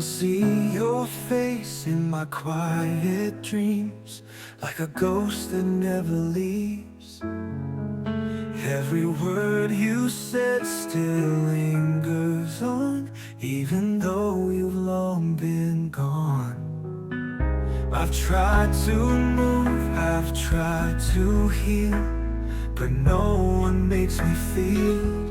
see your face in my quiet dreams, like a ghost that never leaves. Every word you said still lingers on, even though you've long been gone. I've tried to move, I've tried to heal, but no one makes me feel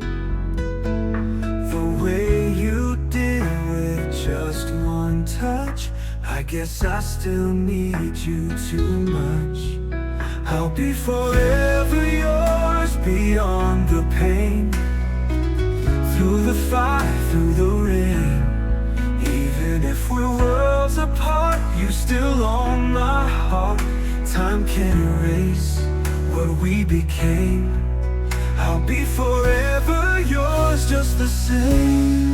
the way you did with just one touch. I guess I still need you too much. I'll be forever yours beyond the pain, through the fire, through the rain. Even if we're worlds apart, you still own my heart. Time can't erase what we became. I'll be forever yours just the same.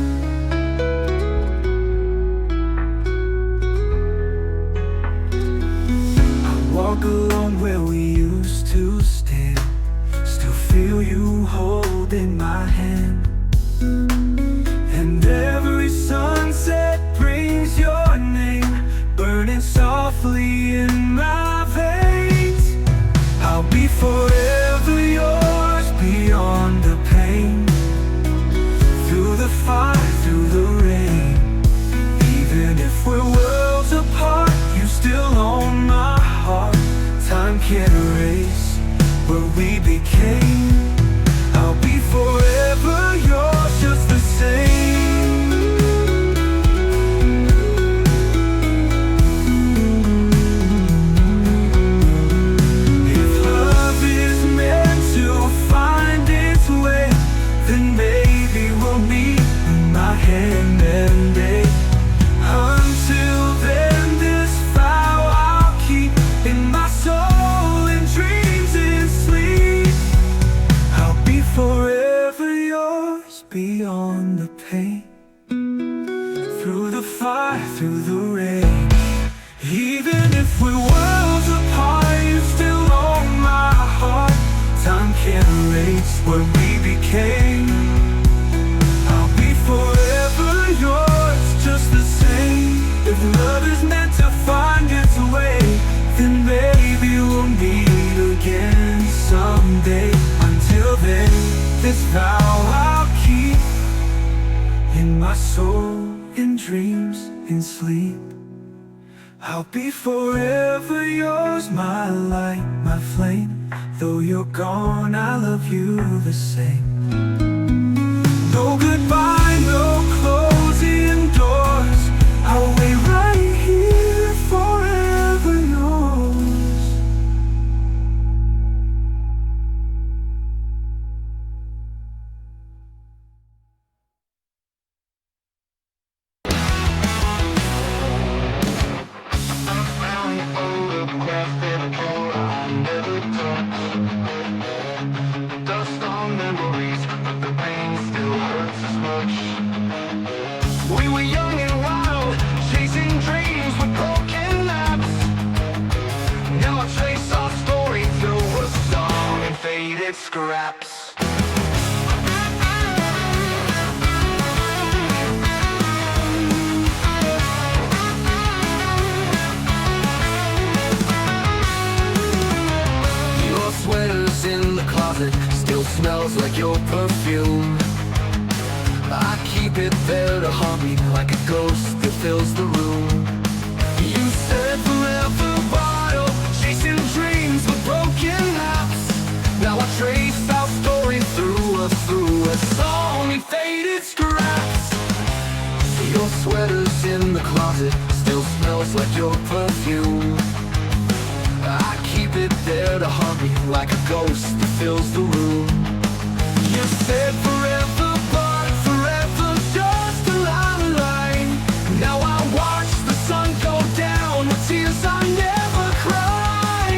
I walk along where we used to stand, still feel you holding my hand. And every sunset brings your name, burning softly in my veins. I'll be forever yours beyond the pain, through the fire, through the rain. Even if we're worlds apart, you still own my heart. Time can't erase what we became. I'll be forever yours just the same. If love is meant to find its way, then maybe we'll meet in my hand and day. Until then, this vow I'll keep in my soul, in dreams, in sleep. I'll be forever yours beyond the pain, through the fire, through the rain. Even if we're worlds apart, you still own my heart. Time can't erase what we became. I'll be forever yours just the same. If love is meant to find its way, then maybe we'll meet again someday. Until then, this vow I'll keep in my soul, in dreams, in sleep. I'll be forever yours, my light, my flame. Though you're gone, I love you the same. No goodbye, no closing doors. I'll wait right here, forever yours. Dust on memories, but the pain still hurts as much. We were young and wild, chasing dreams with broken laps. Now I trace our story through a song and faded scraps. Your sweater's in the closet, still smells like your perfume. I keep it there to haunt me like a ghost that fills the room. You said forever bottle, chasing dreams with broken laps. Now I trace our story through a song and faded scraps. Your sweater's in the closet, still smells like your perfume. I keep it there to haunt me like a ghost that fills the room. You said forever, but forever just a line. Now I watch the sun go down with tears I never cry.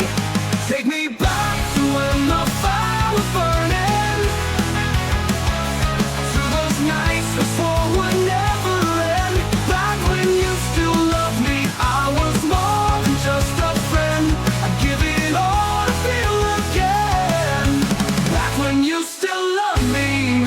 Take me back to when the fire was burning, to those nights before would never end. Back when you still loved me, I was more than just a friend. I'd give it all to feel again. Back when you still loved me.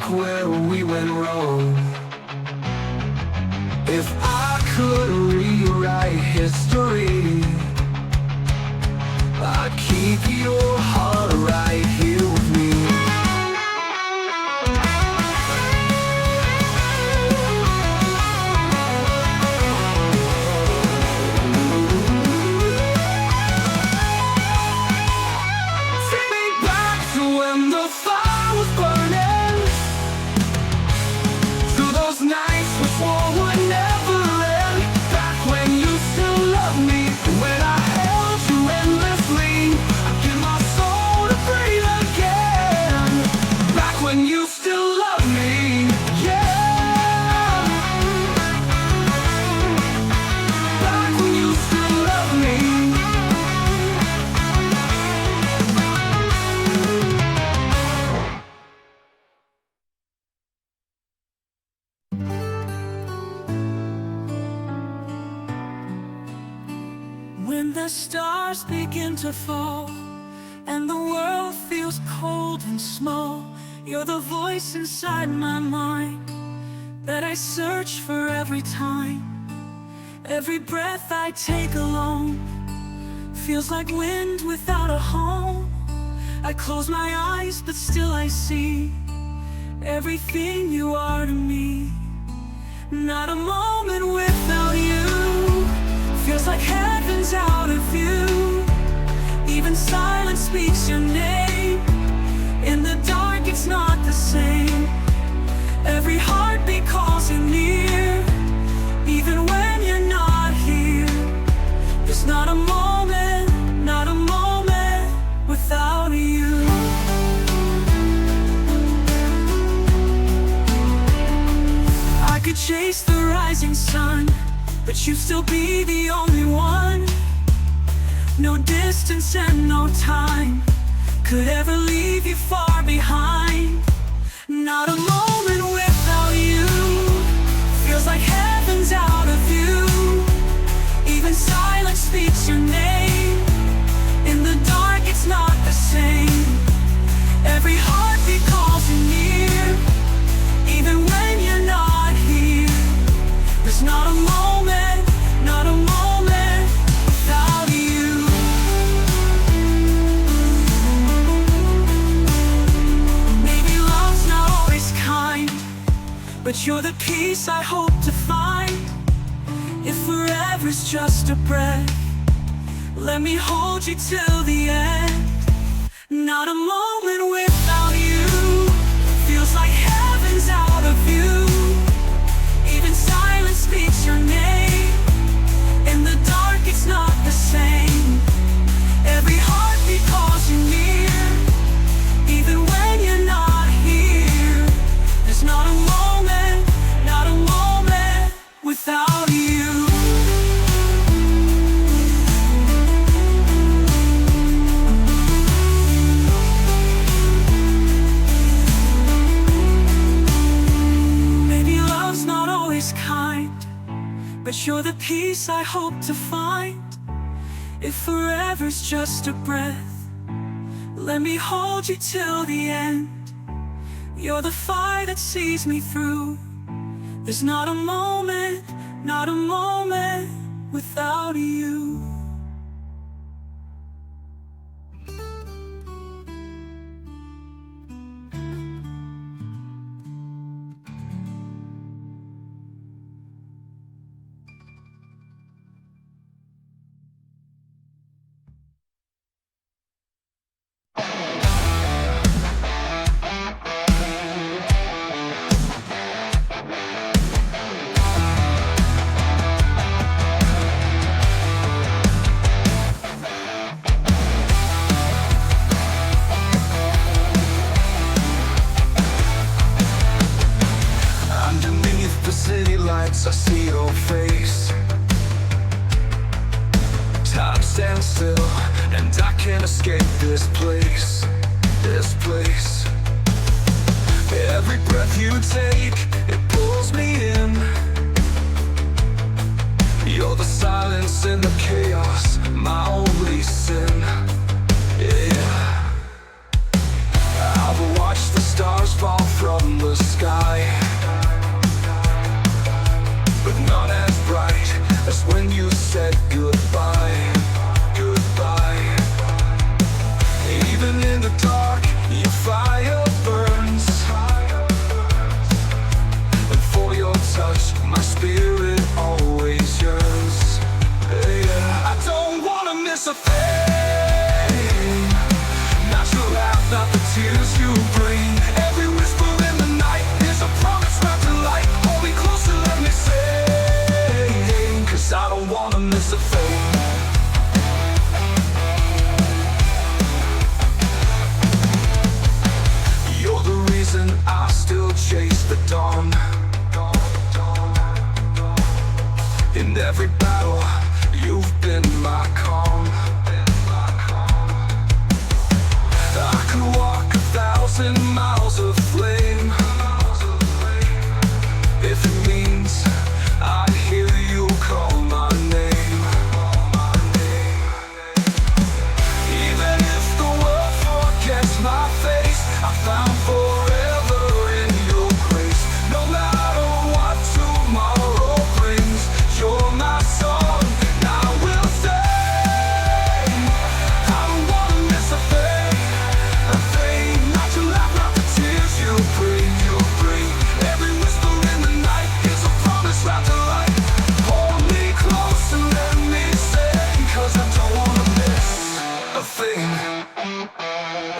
look where we went wrong. If I could rewrite history, I'd keep your heart right here with me. Take me back to when the fire was burning, to those nights we swore would never end. Back when you still loved me, when I held you endlessly, I give my soul to breathe again. Back when you still loved me, yeah. Back when you still loved me. When the stars begin to fall and the world feels cold and small, you're the voice inside my mind that I search for every time. Every breath I take alone feels like wind without a home. I close my eyes but still I see everything you are to me. Not a moment without you feels like heaven's out of view. Even silence speaks your name. In the dark it's not the same. Every heartbeat calls you near. Even when you're not here, there's not a moment, not a moment without you. I could chase the rising sun, but you'd still be the only one. No distance and no time could ever leave you far behind. Not a moment without you feels like heaven's out of view. Even silence speaks your name. In the dark it's not the same. Every heartbeat calls you near. Even when you're not here, there's not a moment, not a moment without you. Maybe love's not always kind, but you're the peace I hope to find. If forever's just a breath, let me hold you till the end. Not a moment without you feels like heaven's out of view. Even silence speaks your name. In the dark it's not the same. Every heartbeat calls you near. Even when you're not here, there's not a moment, not a moment without you. Maybe love's not always kind, but you're the peace I hope to find. If forever's just a breath, let me hold you till the end. You're the fire that sees me through. There's not a moment, not a moment without you. I see your face. Time stands still, and I can't escape this place. This place. Every breath you take, it pulls me in. You're the silence in the chaos, my only sin. Yeah. I've watched the stars fall from the sky, but not as bright as when you said goodbye, goodbye. Even in the dark, your fire burns, and for your touch, my spirit always yearns. Yeah. I don't wanna miss a thing, not your laugh, not the tears you bring. Every whisper in the night is a promise wrapped in light. Hold me closer, let me sing, 'cause I don't wanna miss a thing. You're the reason I still chase the dawn. In every battle, you've been my calm. I could walk 1,000 miles of flame if it means I hear you call my name. Even if the world forgets my face, I found forever in your grace. No matter what tomorrow brings, you're my song, and I will sing. I don't wanna miss a thing, not your laugh, not the tears you bring, you bring. Every whisper in the night is a promise wrapped in light. Hold me close and let me sing, 'cause I don't wanna miss a thing,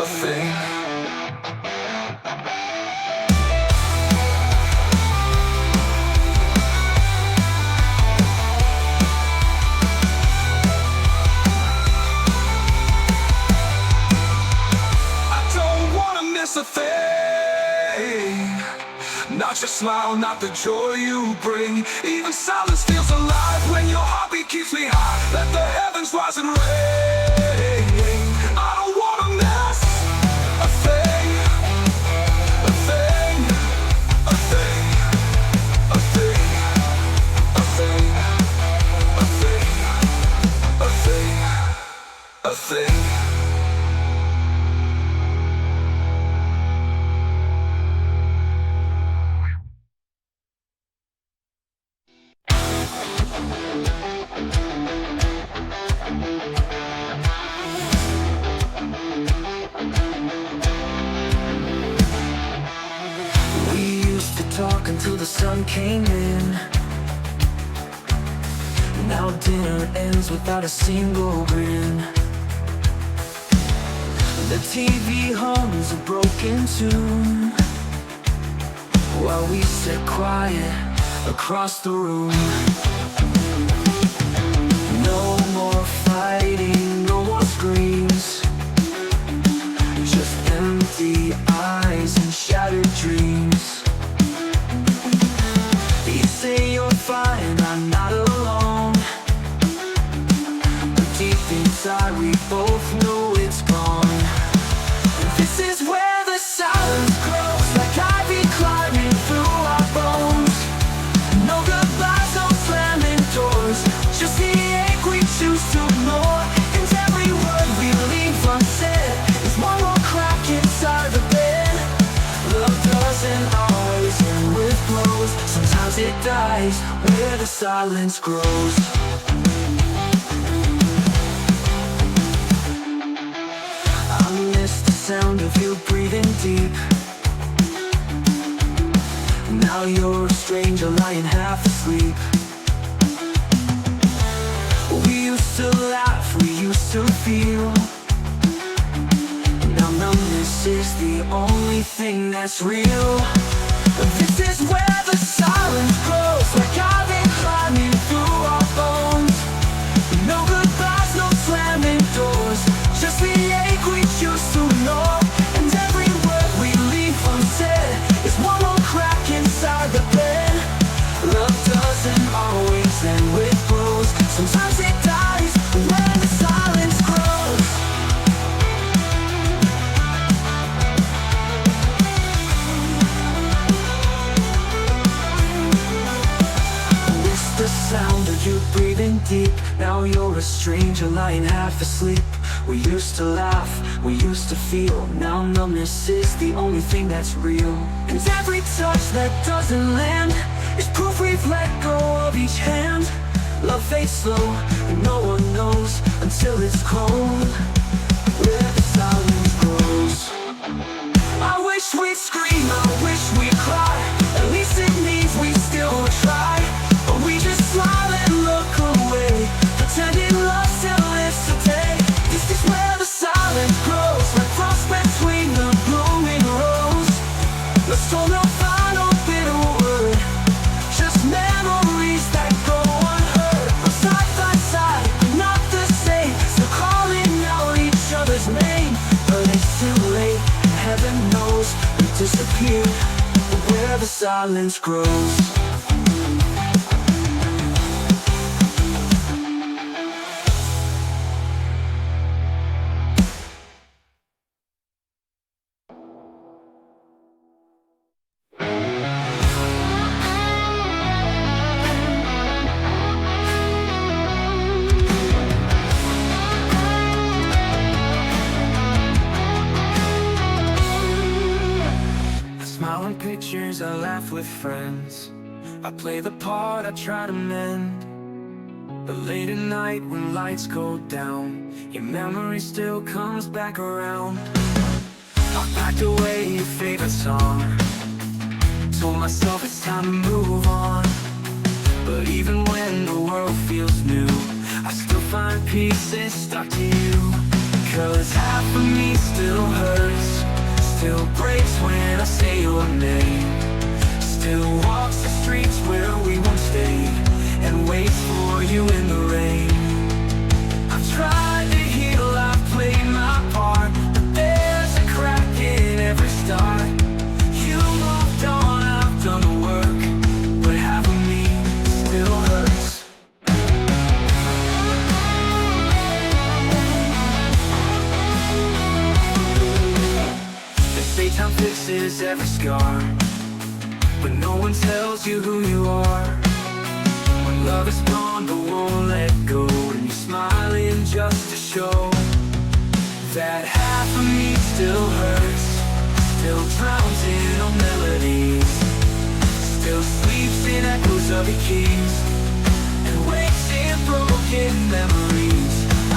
a thing. Miss a thing, not your smile, not the joy you bring. Even silence feels alive when your heartbeat keeps me high. Let the heavens rise and rain. I don't wanna miss a thing, a thing, a thing, a thing, a thing, a thing, a thing, a thing. Talk until the sun came in. Now dinner ends without a single grin. The TV hums a broken tune while we sit quiet across the room. No more fighting, no more screams, just empty eyes and shattered dreams. You say you're fine, I'm not alone, but deep inside we both know it's gone. And this is where the silence grows, like ivy climbing through our bones. No goodbyes, no slamming doors, just the ache we choose to ignore. And every word we leave unsaid is one more crack inside the bed. Love doesn't always end with blows, sometimes it dies where the silence grows. I miss the sound of you breathing deep. Now you're a stranger lying half asleep. We used to laugh, we used to feel. Now numbness is the only thing that's real. This is where the silence grows, like I've been climbing through our bones. No goodbyes, no slamming doors, just the ache we choose to ignore. And every word we leave unsaid is one more crack inside the bed. Love doesn't always end with blows, sometimes it dies when the silence grows. The sound of you breathing deep. Now you're a stranger lying half asleep. We used to laugh, we used to feel. Now numbness is the only thing that's real. And every touch that doesn't land is proof we've let go of each hand. Love fades slow, and no one knows until it's cold, where the silence grows. I wish we'd scream, I wish we'd cry. At least it means we still try. But we just smile and look away, pretending love still lives today. This is where the silence grows, like frost between the blooming rose. Let's told no final bitter word, just memories that go unheard. We're side by side, not the same, still calling out each other's name. But it's too late, heaven knows we disappeared where the silence grows. Pictures, I laugh with friends, I play the part, I try to mend. But late at night when lights go down, your memory still comes back around. I packed away your favorite song, told myself it's time to move on. But even when the world feels new, I still find pieces stuck to you. 'Cause half of me still hurts, still breaks when I say your name, still walks the streets where we once stayed, and waits for you in the rain. I've tried to heal, I've played my part, but there's a crack in every start. You moved on, I've done the work, but half of me still hurts. Time fixes every scar, but no one tells you who you are. When love is gone but won't let go, and you're smiling just to show that half of me still hurts, still drowns in old melodies, still sleeps in echoes of your keys, and wakes in broken memories.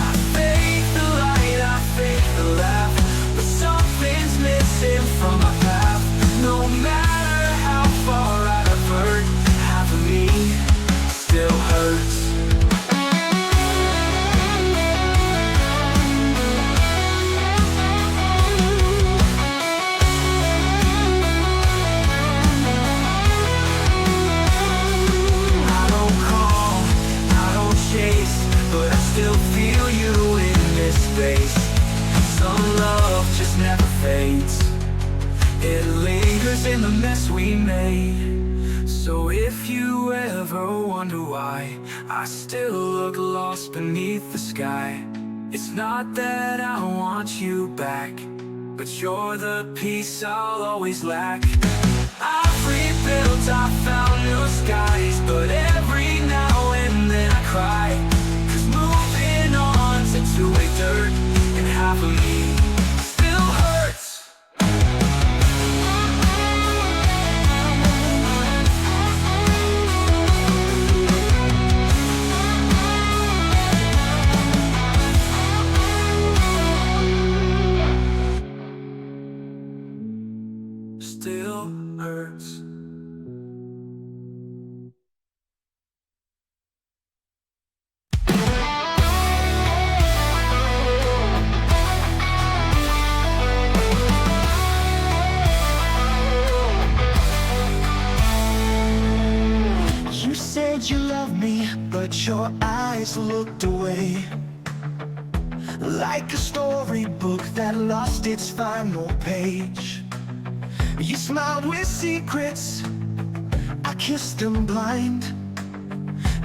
I fake the light, I fake the laugh, but something's missing from my path. No matter how far I'd avert, half of me still hurts. I don't call, I don't chase, but I still feel you in this space. Some love just never fades, it lingers in the mess we made. So if you ever wonder why I still look lost beneath the sky, it's not that I want you back, but you're the piece I'll always lack. I've rebuilt, I found new skies, but every now and then I cry, 'cause moving on's a two-way dirt, and half of me still hurts. Still hurts. You said you loved me, but your eyes looked away, like a storybook that lost its final page. You smiled with secrets, I kissed them blind,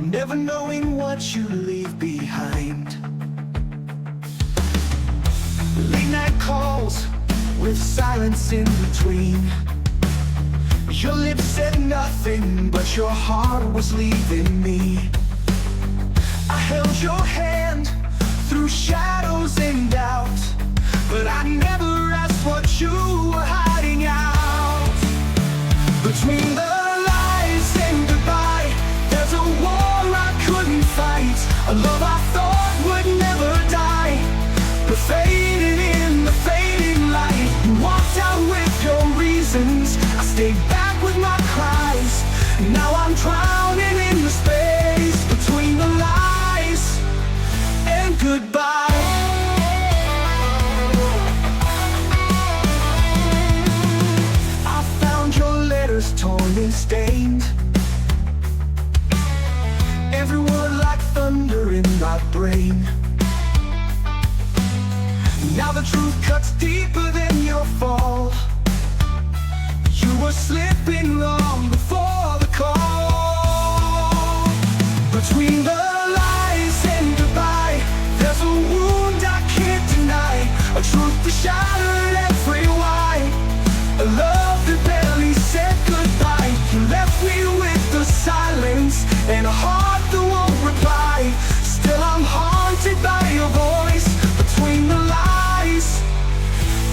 never knowing what you leave behind. Late night calls with silence in between. Your lips said nothing, but your heart was leaving me. I held your hand through shadows and doubt, but I never asked what you were hiding out. Between the lies and goodbye, there's a war I couldn't fight, a love I thought would never die, but faded in the fading light. You walked out with your reasons, I stayed back with my cries. Now I'm drowning in the space between the lies and goodbye. I found your letters torn and stained, every word like thunder in my brain. Now the truth cuts deeper than your fall. You were slipping long before the call. Between the lies and goodbye, there's a wound I can't deny, a truth that shattered every why, a love that barely said goodbye. You left me with the silence and a heart that won't reply. Still I'm haunted by your voice between the lies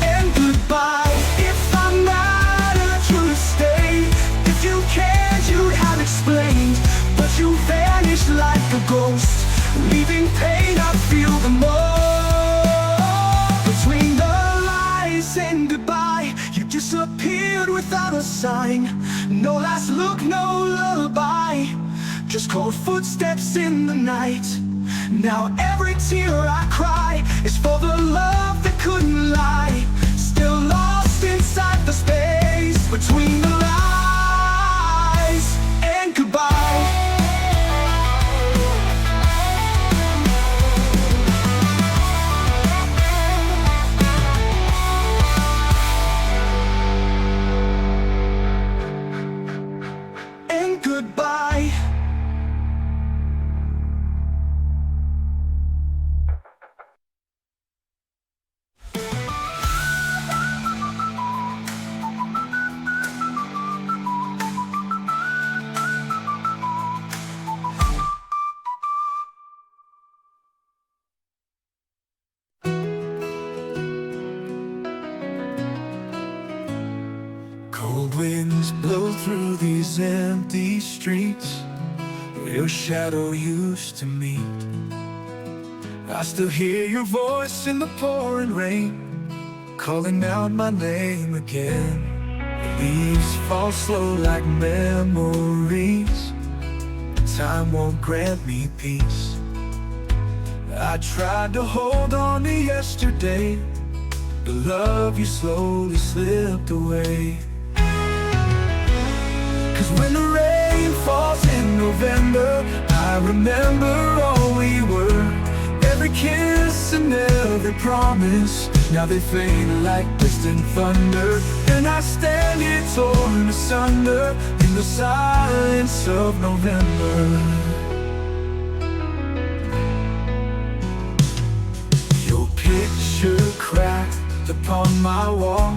and goodbye. If I'm not a true stay, if you cared you'd have explained, but you vanished like a ghost, leaving pain I feel the most. Between the lies and goodbye, you disappeared without a sign. No last look, no lullaby, just cold footsteps in the night. Now every tear I cry is for the love that couldn't lie, still lost inside the space between the lies and goodbye. And goodbye. Cold winds blow through these empty streets where your shadow used to meet. I still hear your voice in the pouring rain, calling out my name again. The leaves fall slow like memories, time won't grant me peace. I tried to hold on to yesterday, the love you slowly slipped away. Cause when the rain falls in November, I remember all we were, every kiss and every promise. Now they fade like distant thunder, and I stand here torn asunder in the silence of November. Your picture cracked upon my wall,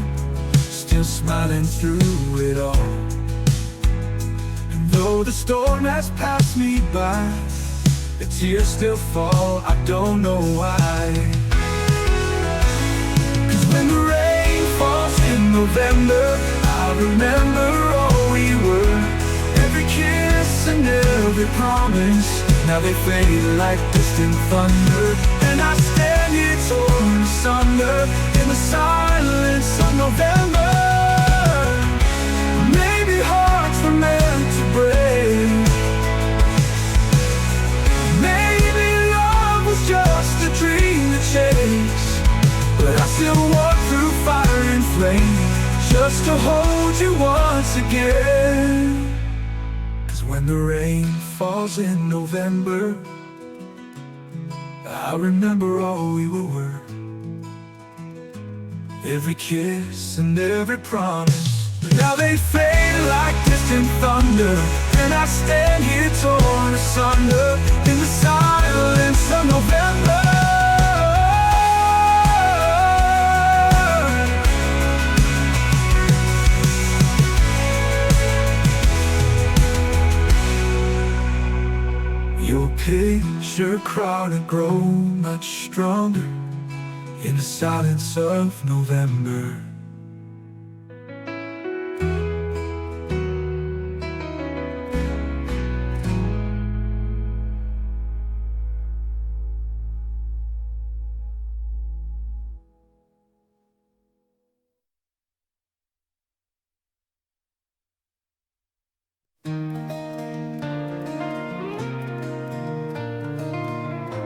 still smiling through it all. Though the storm has passed me by, the tears still fall, I don't know why. Cause when the rain falls in November, I remember all we were, every kiss and every promise. Now they fade like distant thunder, and I stand here torn asunder in the silence of November. Maybe hearts were meant to break, maybe love was just a dream to chase, but I still walk through fire and flame just to hold you once again. Cause when the rain falls in November, I remember all we were, every kiss and every promise. But now they fade like distant thunder, and I stand here torn asunder in the silence of November. Your picture crowded grow much stronger in the silence of November.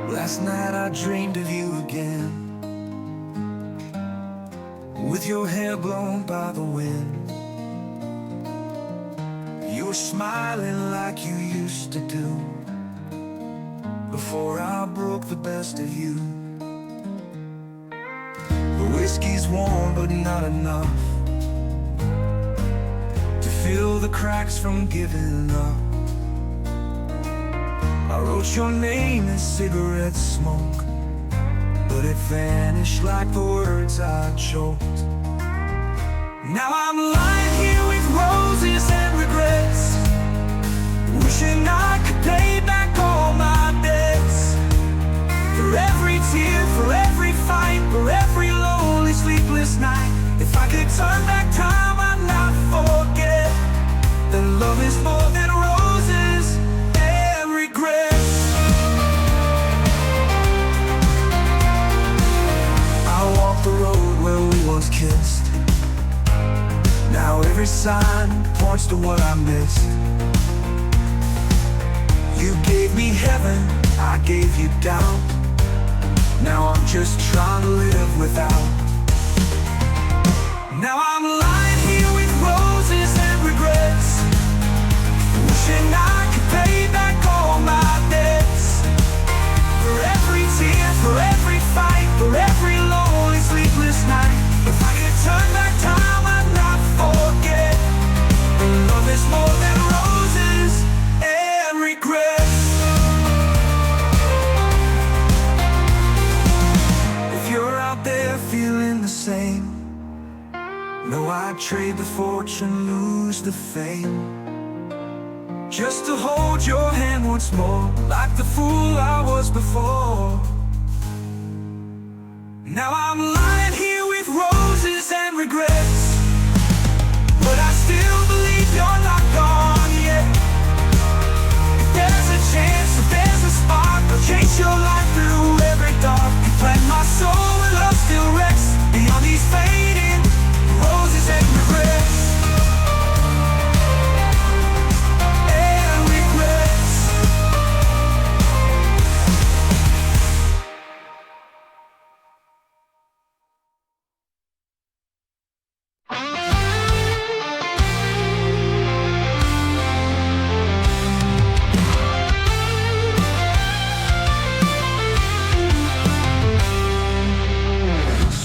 Last night I dreamed of you again, with your hair blown by the wind. You were smiling like you used to do, before I broke the best of you. The whiskey's warm but not enough to fill the cracks from giving up. I wrote your name in cigarette smoke, but it vanished like the words I choked. Now I'm lying here with roses and regrets, wishing I could pay back all my debts. For every tear, for every fight, for every lonely sleepless night. If I could turn back time, I'd not forget that love is more than roses and regrets. I walk the road where we once kissed. Now every sign points to what I missed. You gave me heaven, I gave you doubt. Now I'm just trying to live without. Now I'm lying here with roses and regrets, wishing I could pay back all my debts. For every tear, for every fight, for every lonely sleepless night. If I could turn back time, I'd not forget love is more than roses and regrets. If you're out there feeling the same, know I'd trade the fortune, lose the fame, just to hold your hand once more, like the fool I was before. Now I'm lying here with roses and regrets, but I still believe you're not gone yet. If there's a chance, if there's a spark, I'll chase your light through every dark. You plant my soul where love still rests, beyond these fading roses and regrets. And regrets.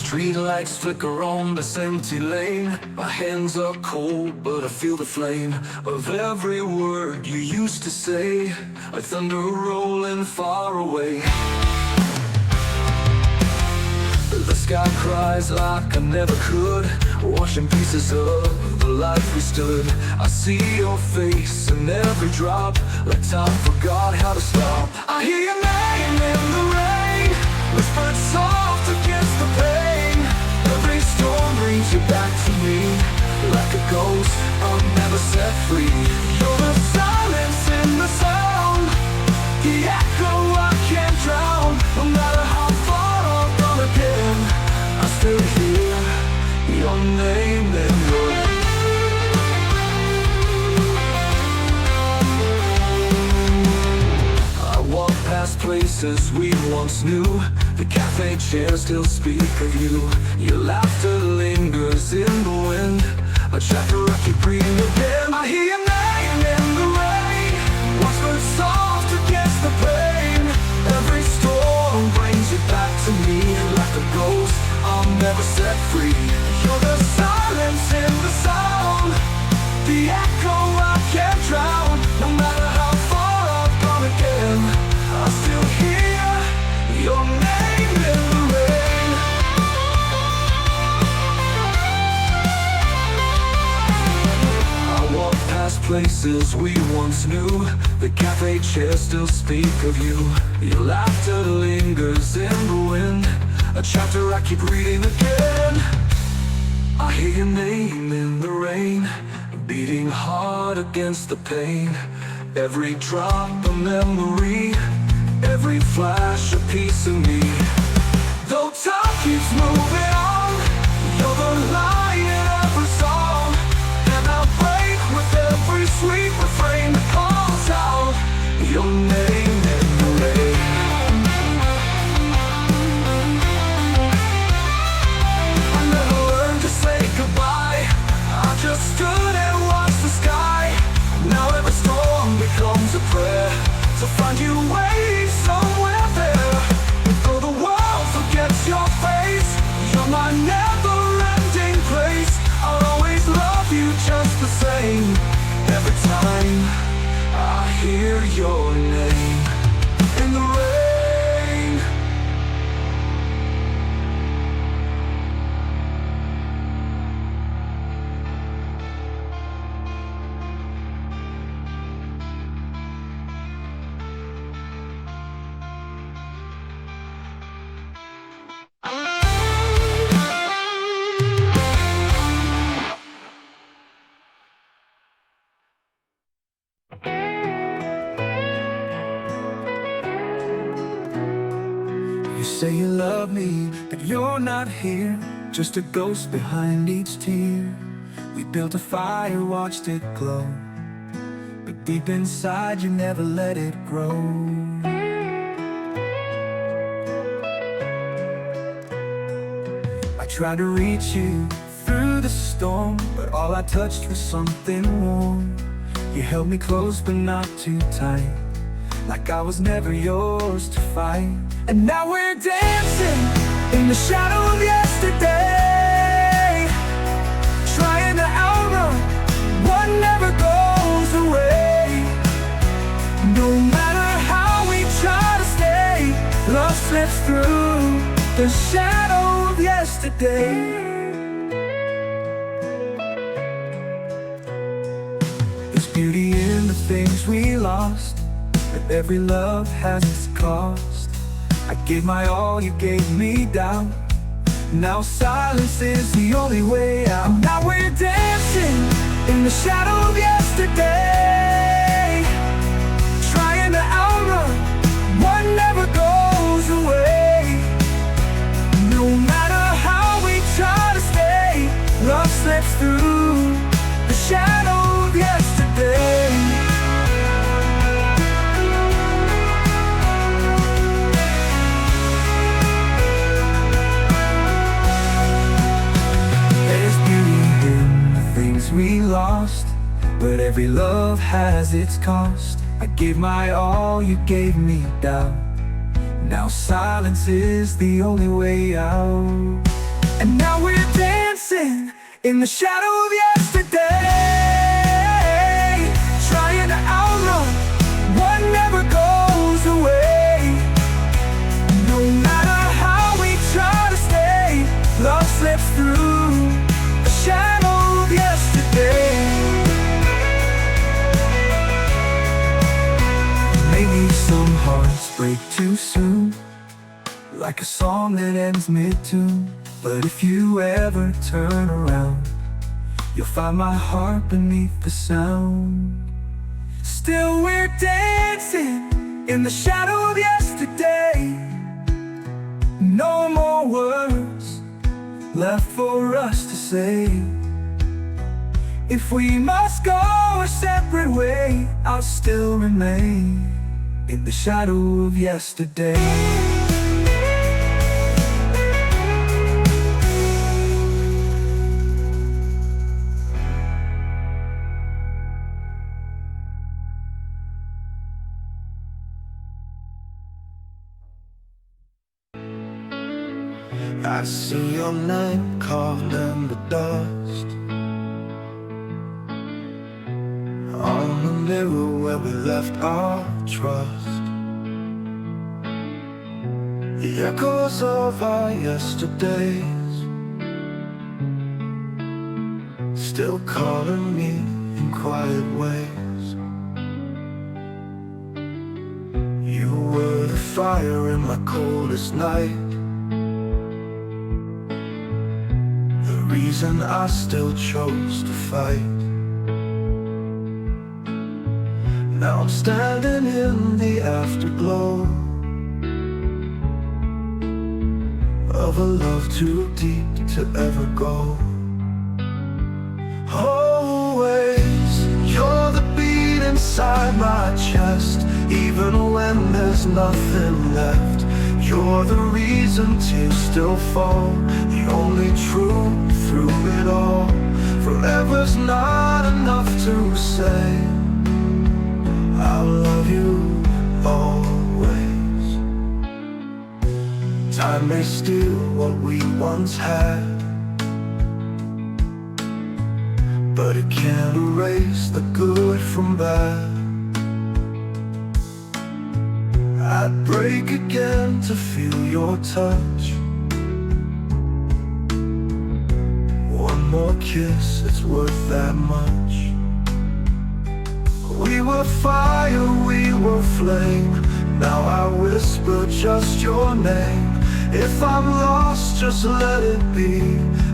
Streetlights flicker on this empty lane. My hands are cold, but I feel the flame of every word you used to say, like thunder rolling far away. The sky cries like I never could, watching pieces of the life we stood. I see your face in every drop, like time forgot how to stop. I hear your name in the rain, whispered soft against the pain. Every storm brings you back to me, like a ghost I'm never set free. You're the silence in the sound, the echo I can't drown. No matter how far I've gone again, I still hear your name in the rain. I walk past places we once knew, the cafe chairs still speak of you. Your laughter lingers in the wind, a chapter I keep reading again. I hear your name in the rain, whispered soft against the pain. Every storm brings you back to me, like a ghost I'll never set free. You're the silence in the sound, the echo I can't drown. No matter how far I've gone again, I still hear your name in the rain. I walk places we once knew. The cafe chairs still speak of you. Your laughter lingers in the wind, a chapter I keep reading again. I hear your name in the rain, beating hard against the pain. Every drop a memory, every flash a piece of me. Though time keeps moving on, you're the line in every song, and I'll break with every sweet refrain that calls out your name in the rain. I never learned to say goodbye, I just stood and watched the sky. Now every storm becomes a prayer to find you way somewhere there. Though the world forgets your face, you're my never-ending place. I'll always love you just the same. Every time I hear your name in the rain. You say you love me, but you're not here. Just a ghost behind each tear. We built a fire, watched it glow, but deep inside you never let it grow. I tried to reach you through the storm, but all I touched was something warm. You held me close but not too tight, like I was never yours to fight. And now we're dancing in the shadow of yesterday, trying to outrun what never goes away. No matter how we try to stay, love slips through the shadow of yesterday. There's beauty in the things we lost, but every love has its cost. I gave my all, you gave me doubt. Now silence is the only way out. And now we're dancing in the shadow of yesterday, trying to outrun what never goes away. No matter how we try to stay, love slips through the shadow of yesterday. We lost, but every love has its cost. I gave my all, you gave me doubt. Now silence is the only way out. And now we're dancing in the shadow of yesterday, trying to outrun what never goes away. No matter how we try to stay, love slips through the shadow of yesterday. Maybe some hearts break too soon, like a song that ends mid-tune. But if you ever turn around, you'll find my heart beneath the sound. Still we're dancing in the shadow of yesterday. No more words left for us to say. If we must go a separate way, I'll still remain in the shadow of yesterday. I see your name carved in the dust on the mirror where we left our trust. The echoes of our yesterdays still calling me in quiet ways. You were the fire in my coldest night, the reason I still chose to fight. Now I'm standing in the afterglow of a love too deep to ever go. Always, you're the beat inside my chest, even when there's nothing left. You're the reason tears still fall, the only truth through it all. Forever's not enough to say I'll love you always. Time may steal what we once had, but it can't erase the good from bad. I'd break again to feel your touch. One more kiss, it's worth that much. We were fire, we were flame. Now I whisper just your name. If I'm lost, just let it be,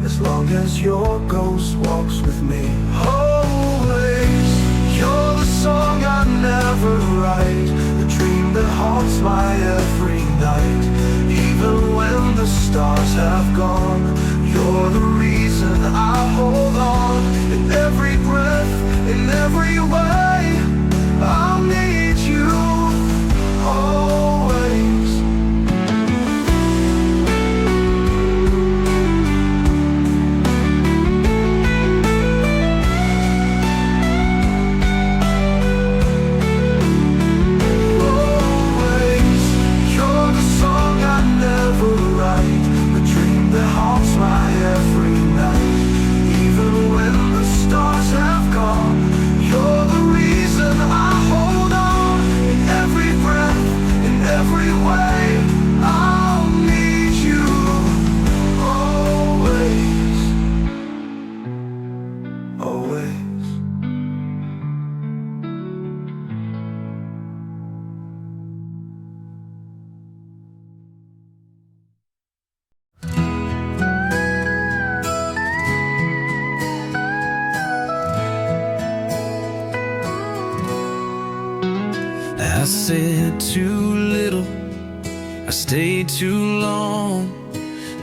as long as your ghost walks with me. Always, you're the song I never write, the dream that haunts my every night. Even when the stars have gone, you're the reason I hold on. In every breath, in every way, I'll need you always. Always, you're the song I never write, the dream that haunts my every night. Even when the stars have gone, you're the reason I hold on. In every breath, in every way, I'll need you always. Always. I said too little, I stayed too long,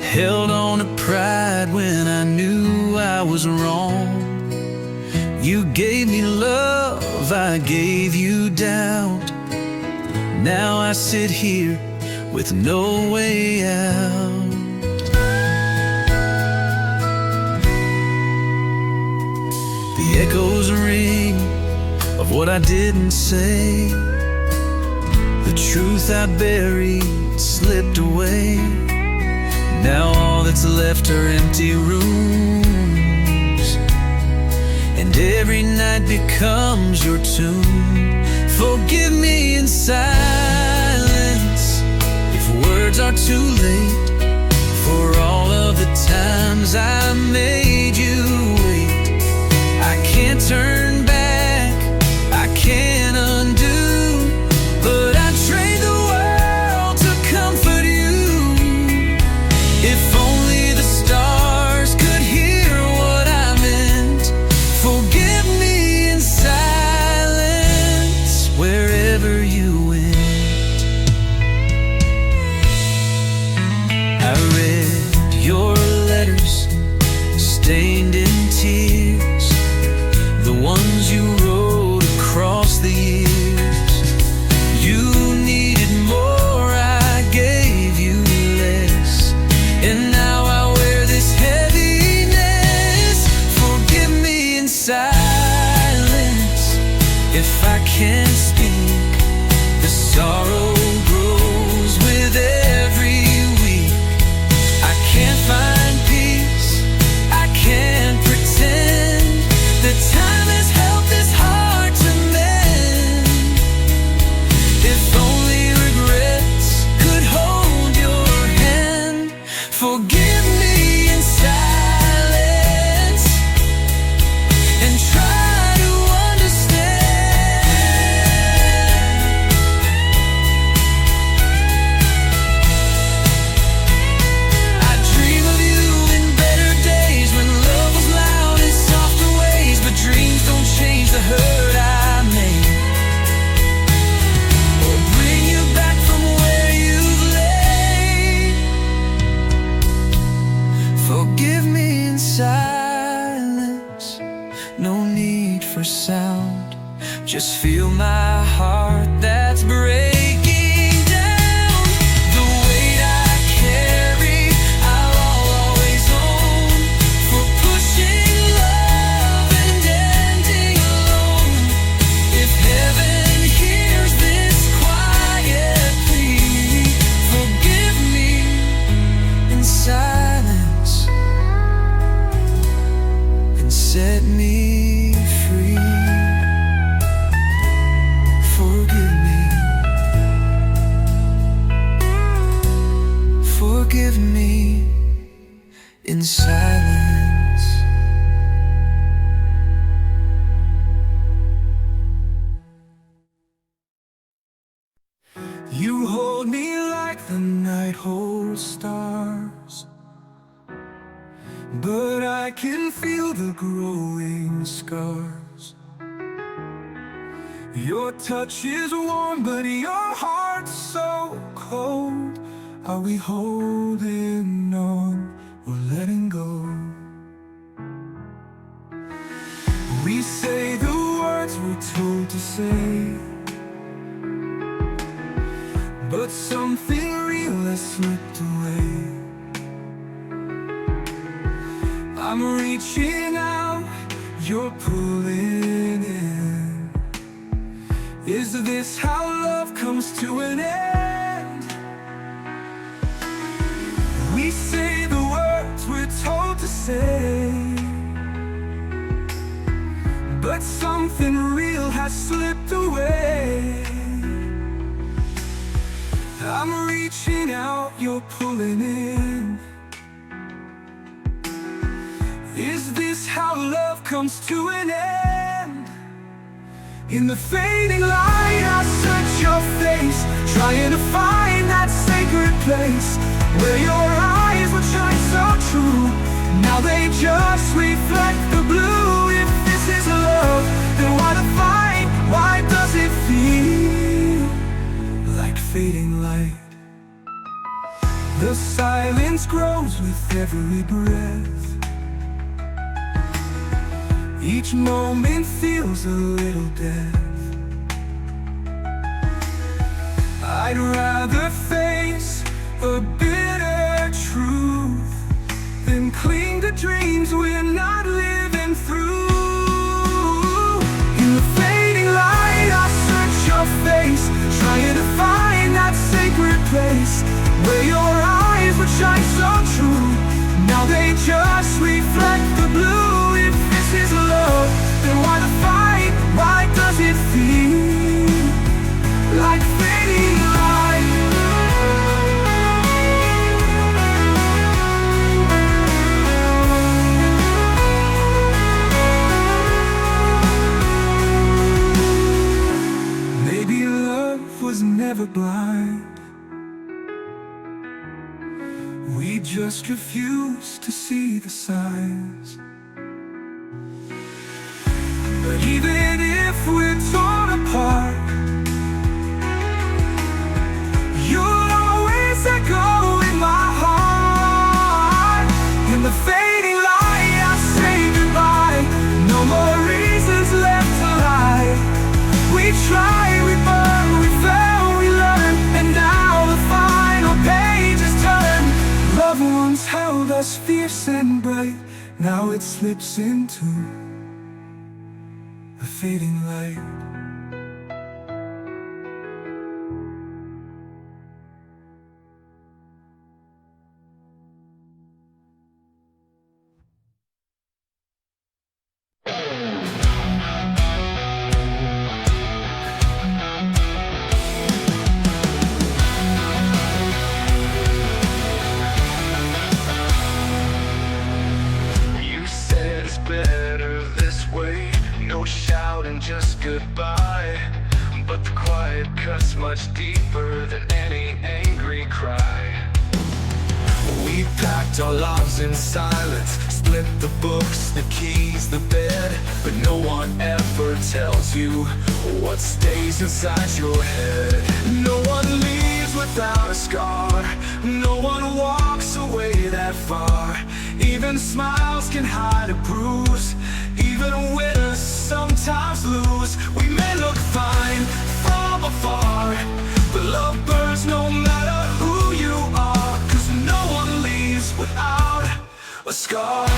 held on to pride when I knew I was wrong. You gave me love, I gave you doubt. Now I sit here with no way out. The echoes ring of what I didn't say, the truth I buried slipped away. Now all that's left are empty rooms, and every night becomes your tune. Forgive me in silence if words are too late, for all of the times I made you wait. I can't turn back, I can't undo, but I'd trade the world to comfort you. If only the stars could hear what I meant. Forgive me in silence wherever you went. I read your letters stained in Just feel my heart that's breaking down. The weight I carry, I'll always own. For pushing love and ending alone. If heaven hears this quiet plea, forgive me in silence and set me free. Forgive me in silence. You hold me like the night holds stars, but I can feel the growing scars. Your touch is warm, but your heart's so cold. Are we holding on or letting go? We say the words we're told to say, but something real has slipped away. I'm reaching out, you're pulling in. Is this how love comes to an end? We say the words we're told to say, but something real has slipped away. I'm reaching out, you're pulling in. Is this how love comes to an end? In the fading light I search your face, trying to find that sacred place where your eyes would shine so true. Now they just reflect the blue. If this is love, then why the fight? Why does it feel like fading light? The silence grows with every breath. Each moment feels a little death. I'd rather face a bitter truth than cling to dreams we're not living through. In the fading light I search your face, trying to find that sacred place where your eyes would shine so true. Now they just reflect the blue. If this is love, then why the fight? Why does it feel like fading light? Maybe love was never blind. We just refuse to see the signs. But even if we're torn apart, you'll always echo in my heart. In the fading light I say goodbye. No more reasons left to lie. We tried, we burned, we fell, we learned, and now the final page is turned. Love once held us fierce and bright, now it slips into a fading light. You said it's better this way, no shouting, just goodbye. But the quiet cuts much deeper than any angry cry. We packed our lives in silence, split the books, the keys, the bed. But no one ever tells you what stays inside your head. No one leaves without a scar, no one walks away that far. Even smiles can hide a bruise, even winners sometimes lose. We scar.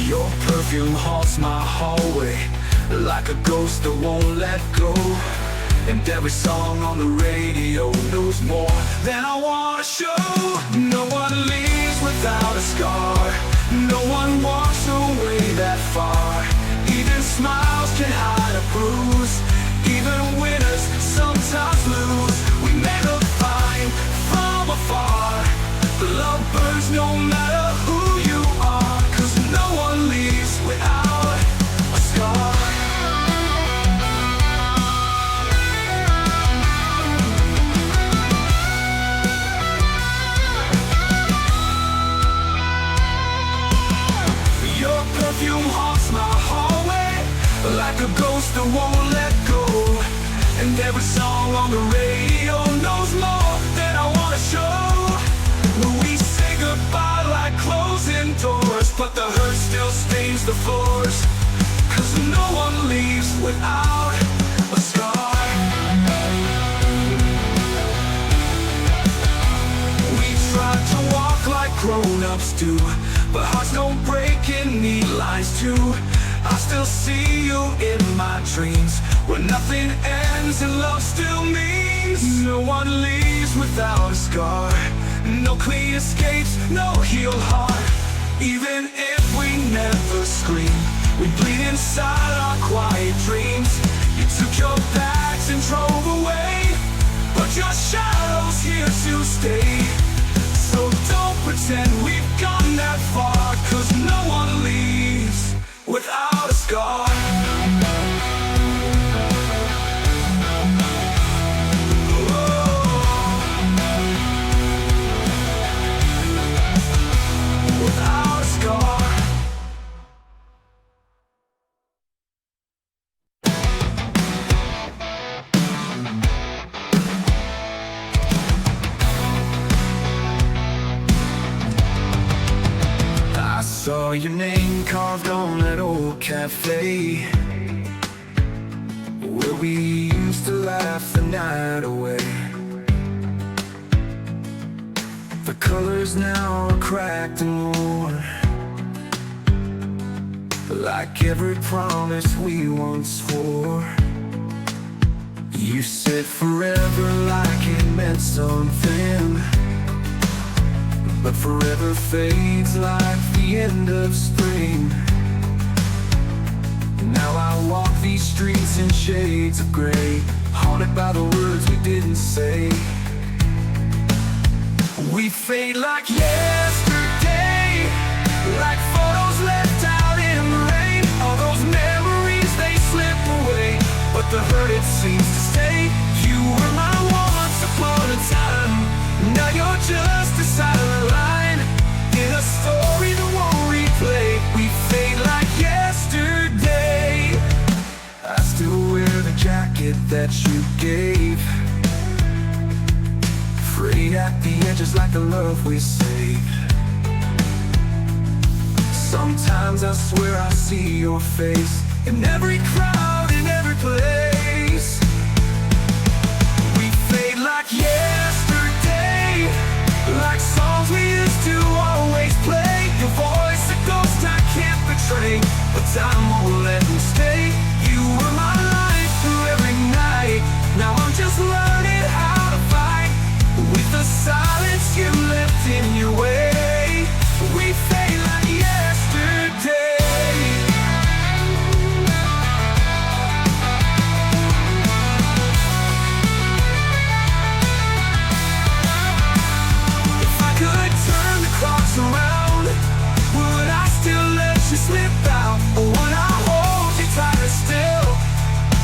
Your perfume haunts my hallway like a ghost that won't let go. And every song on the radio knows more than I wanna show. No one leaves without a scar. No one walks away that far. Even smiles can hide a bruise. Even winners sometimes lose. We may look fine from afar, but love burns no matter who you are. 'Cause no one leaves without a scar. Your perfume haunts my hallway like a ghost that won't let go. And every song on the radio knows more than I wanna show. We say goodbye like closing doors, but the hurt still stains the floors. 'Cause no one leaves without a scar. We try to walk like grown-ups do, but hearts don't break in neat lines too. I still see you in my dreams, where nothing ends and love still means. No one leaves without a scar. No clean escapes, no healed heart. Even if we never scream, we bleed inside our quiet dreams. You took your bags and drove away, but your shadow's here to stay. So don't pretend we've gone that far, 'cause no one leaves without a scar. Without a scar. I saw your name carved on that old cafe where we used to laugh the night away. The colors now are cracked and worn, like every promise we once swore. You said forever like it meant something, but forever fades like the end of spring. Now I walk these streets in shades of gray, haunted by the words we didn't say. We fade like yesterday, like photos left out in the rain. All those memories, they slip away, but the hurt, it seems to stay. You were my once upon a time, now you're just a silent line in a story that won't replay. We fade like yesterday. I still wear the jacket that you gave, frayed at the edges like the love we saved. Sometimes I swear I see your face in every crowd, in every place. We fade like yesterday, like songs we used to always play. Your voice, a ghost I can't betray, but time won't let me stay. You were my life through every night, now I'm just learning how to fight with the silence you left in your way. We fade like yesterday. If I could turn the clocks around, would I still let you slip out? Or would I hold you tighter still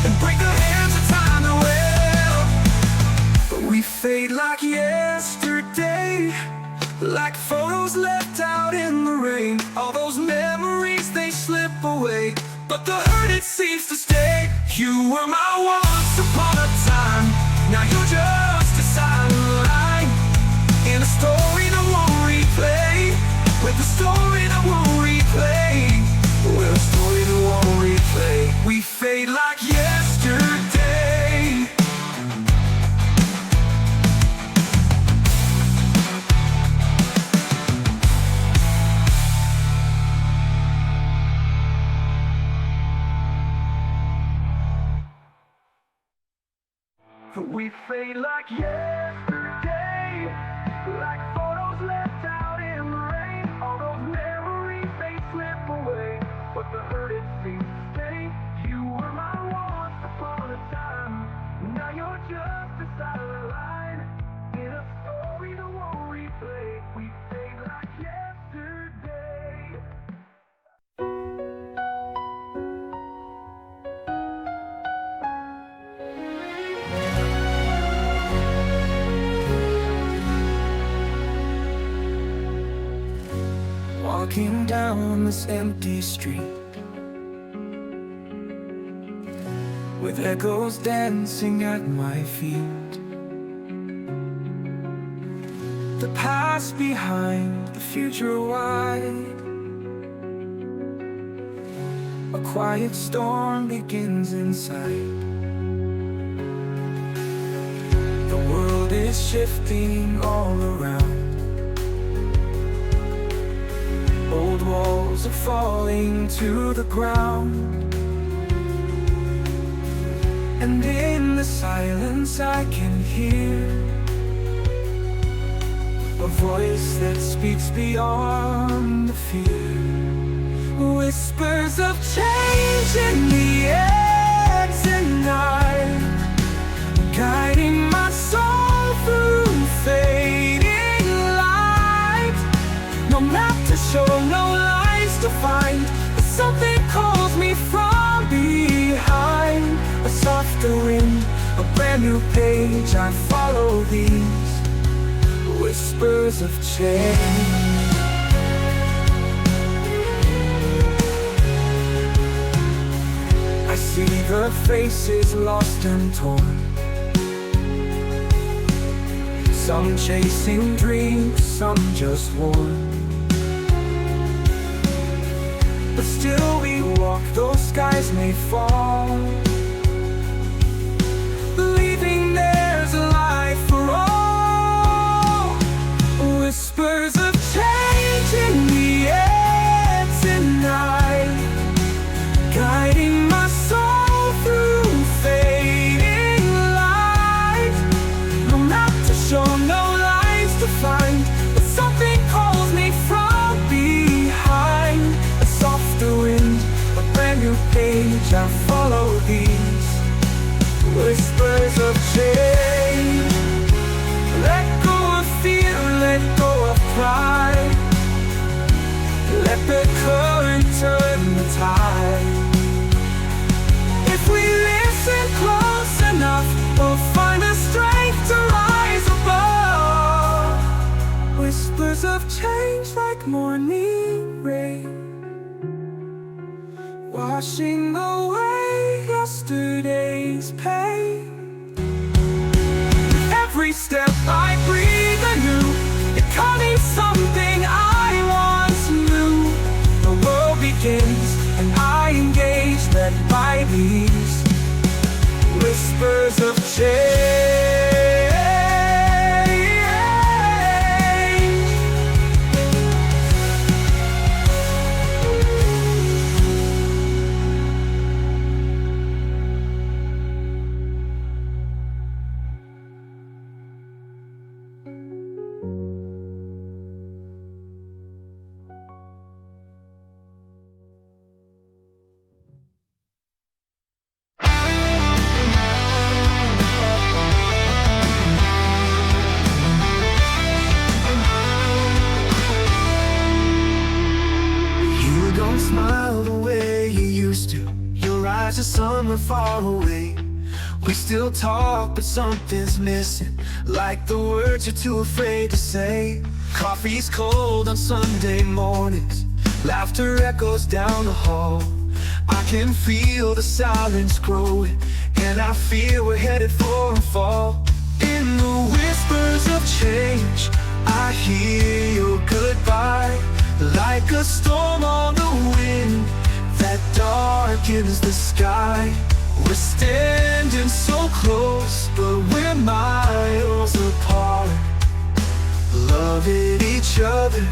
and break the hands of time that will? But we fade like yesterday, like photos left out in the rain. All those memories, they slip away, but the hurt, it seems to stay. You were my once upon a time, now you're just a silent line in a story that won't replay, with a story that won't replay, with a story that won't replay. fade like yesterday, like photos left out in the rain. All those memories, they slip away, but the hurt, it seems to stay. You were my once upon a time, now you're just a sideline in a story that won't replay. We fade like yesterday. Walking down this empty street with echoes dancing at my feet. The past behind, the future wide. A quiet storm begins inside. The world is shifting all around. Old walls are falling to the ground, and in the silence I can hear a voice that speaks beyond the fear. Whispers of change in the air tonight, guiding my soul through fading light. No map to show, no lies to find, but something calls me from behind. A softer wind, a brand new page, I follow these whispers of change. I see the faces lost and torn, some chasing dreams, some just worn. But still we walk, though skies may fall, believing there's a life for all. Whispers of change in the air tonight, guiding my soul through fading light. No map to show, no lies to find, but something calls me from behind. A softer wind, a brand new page, I follow these whispers of change. Let go of fear, let go of pride. Let the current turn the tide. If we listen close enough, we'll find the strength to rise above. Whispers of change like morning rain, washing away yesterday's pain. Every step I breathe anew, becoming something I once knew. The world begins and I engage, led by these whispers of change. Smile the way you used to, your eyes are somewhere far away. We still talk, but something's missing, like the words you're too afraid to say. Coffee's cold on Sunday mornings, laughter echoes down the hall. I can feel the silence growing, and I feel we're headed for a fall. In the whispers of change, I hear your goodbye, like a storm on the wind that darkens the sky. We're standing so close, but we're miles apart, loving each other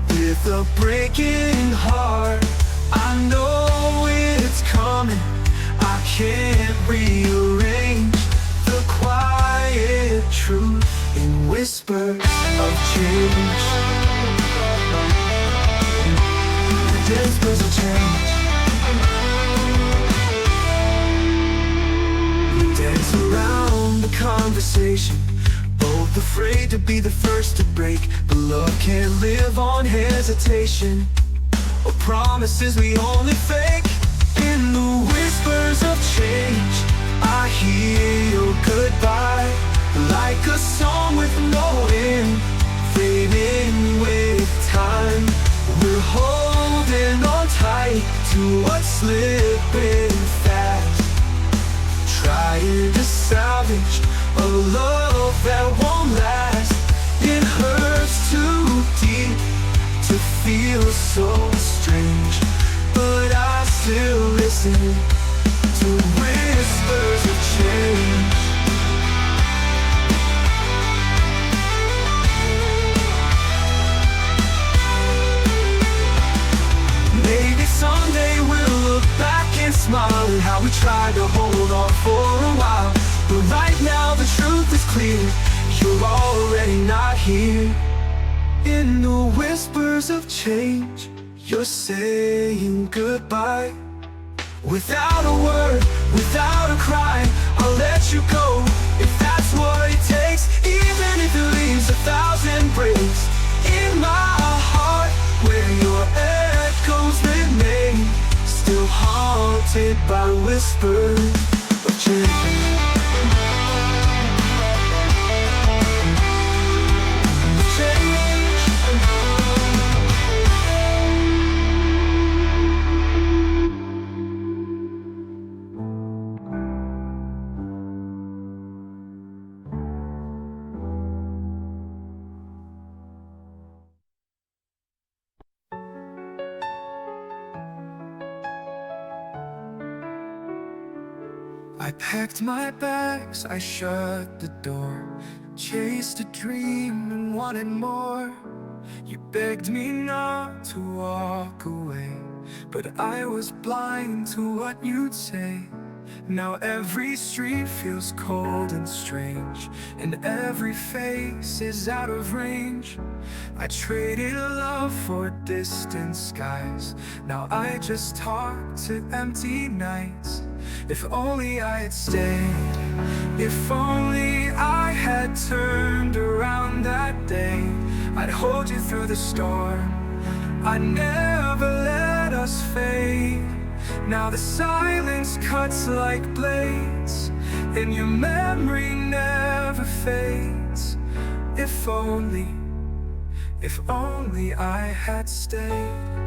with a breaking heart. I know it's coming, I can't rearrange the quiet truth in whispers of change. The whispers of change. We dance around the conversation, both afraid to be the first to break. But love can't live on hesitation or promises we only fake. In the whispers of change, I hear your goodbye, like a song with no end, fading with time. We're holding on tight to what's slipping fast, trying to salvage a love that won't last. It hurts too deep to feel so strange, but I still listen to whispers of change. Maybe someday we'll look back and smile at how we tried to hold on for a while. But right now the truth is clear, you're already not here. In the whispers of change, you're saying goodbye. Without a word, without a cry, I'll let you go if that's what it takes. Even if it leaves 1,000 breaks in my heart, where your echoes remain, still haunted by whispers of change. I packed my bags, I shut the door, chased a dream and wanted more. You begged me not to walk away, but I was blind to what you'd say. Now every street feels cold and strange, and every face is out of range. I traded love for distant skies, now I just talk to empty nights. If only I had stayed, if only I had turned around that day, I'd hold you through the storm, I'd never let us fade. Now the silence cuts like blades, and your memory never fades. If only I had stayed.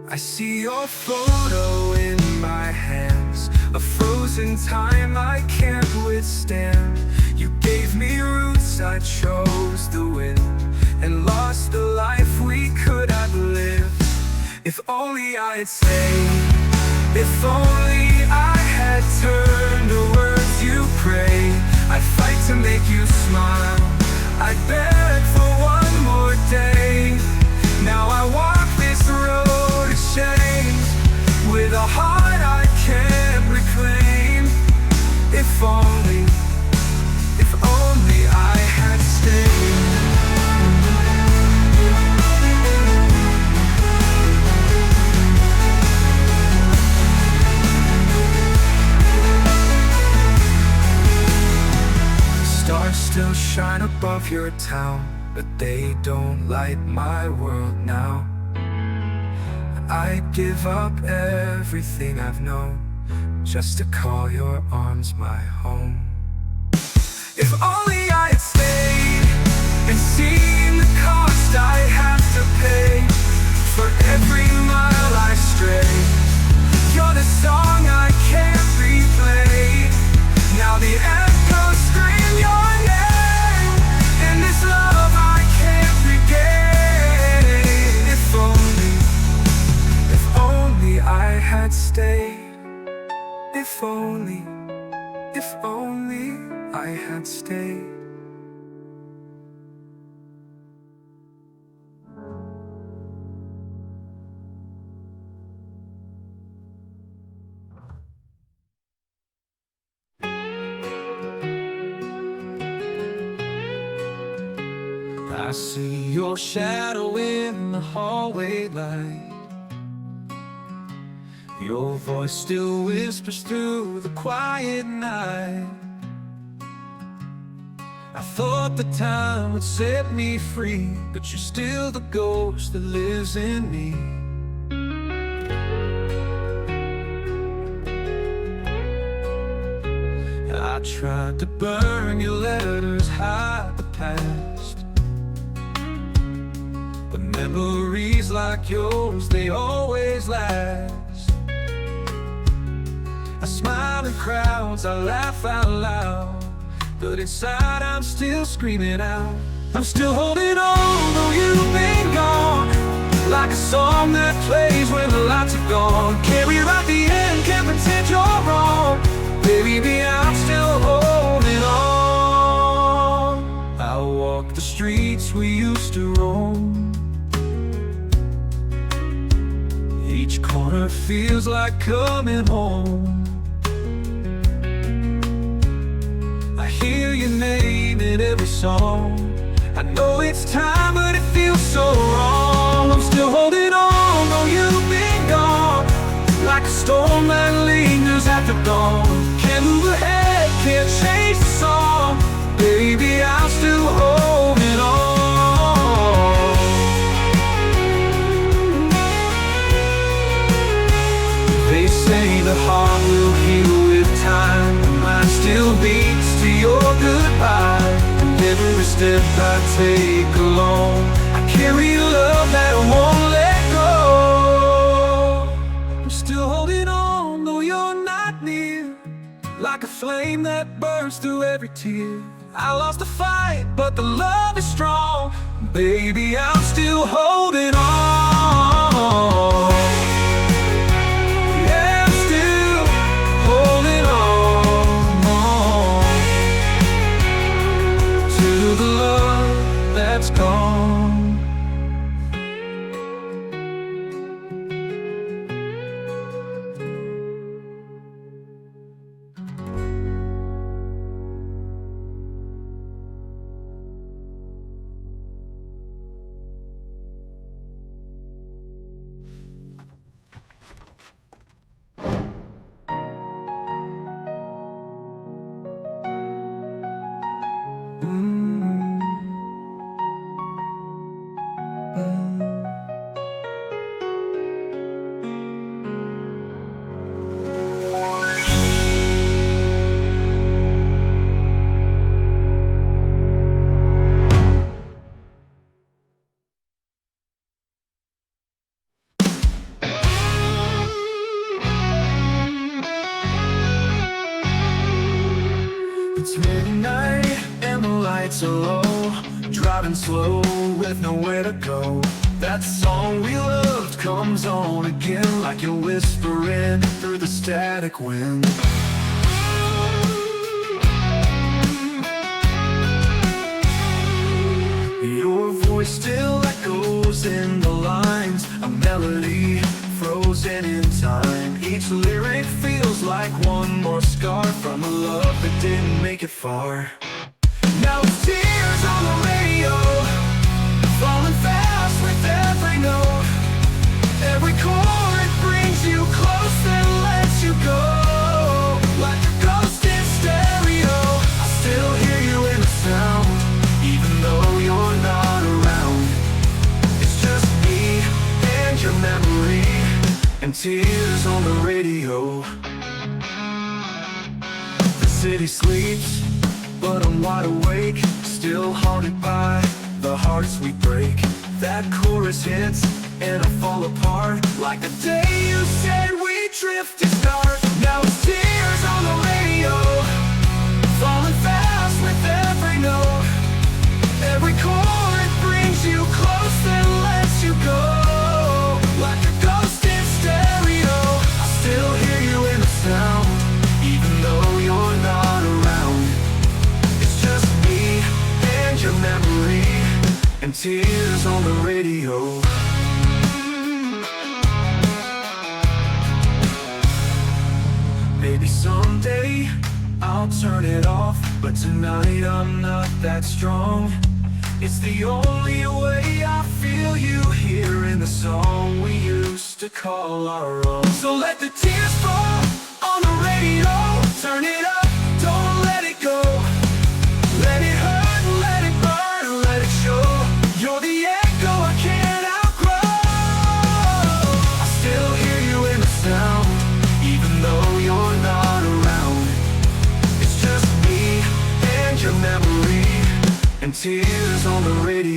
I see your photo in my hands, a frozen time I can't withstand. You gave me roots, I chose the wind, and lost the life we could have lived. If only I had stayed, if only I had turned the words you pray. I'd fight to make you smile, I'd beg for one more day. Now I walk this road of change, with a heart I can't reclaim. If only I had stayed. Stars still shine above your town, but they don't light my world now. I'd give up everything I've known, just to call your arms my home. If only I had stayed, and seen the cost I have to pay, for every mile I stray. You're the song I can't replay. Now the echoes scream your name, and this love I can't regain. If only I had stayed. If only I had stayed. I see your shadow in the hallway light. Your voice still whispers through the quiet night. I thought the time would set me free, but you're still the ghost that lives in me. I tried to burn your letters, hide the past, but memories like yours, they always last. I smile in crowds, I laugh out loud, but inside I'm still screaming out. I'm still holding on, though you've been gone, like a song that plays when the lights are gone. Can't rewrite the end, can't pretend you're wrong. Baby, I'm still holding on. I'll walk the streets we used to roam. Each corner feels like coming home. I hear your name in every song. I know it's time, but it feels so wrong. I'm still holding on, though you've been gone, like a storm that lingers after dawn. Can't move ahead, can't change the song. Baby, I'm still holding on. They say the heart will heal with time, and mine still beats to your goodbye. And every step I take alone, I carry love that won't let go. I'm still holding on, though you're not near, like a flame that burns through every tear. I lost the fight, but the love is strong. Baby, I'm still holding on. Yeah, I'm still holding on to the love that's gone. It's midnight and the lights are low, driving slow with nowhere to go. That song we loved comes on again, like you're whispering through the static wind. Your voice still echoes in the lines, a melody frozen in time. Each lyric feels like one more scar from a love that didn't make it far. Now it's tears on the radio, falling fast with every note. Every chord brings you close, then lets you go. Like a ghost in stereo, I still hear you in the sound, even though you're not around. It's just me and your memory, and tears on the radio. The city sleeps, but I'm wide awake, still haunted by the hearts we break. That chorus hits and I fall apart, like the day you said we drifted apart. Now it's tears on the radio, falling fast with every note. Every chord brings you close, then lets you go. Like a ghost in stereo, I still hear you in the sound, even though you're not around. It's just me and your memory, and tears on the radio. Maybe someday I'll turn it off, but tonight I'm not that strong. It's the only way I feel you here in the song we used to call our own. So let the tears fall on the radio, turn it up, don't let it go. Let it hurt, let it burn, let it show. You're the echo I can't outgrow. I still hear you in the sound, even though you're not around. It's just me and your memory, and tears on the radio.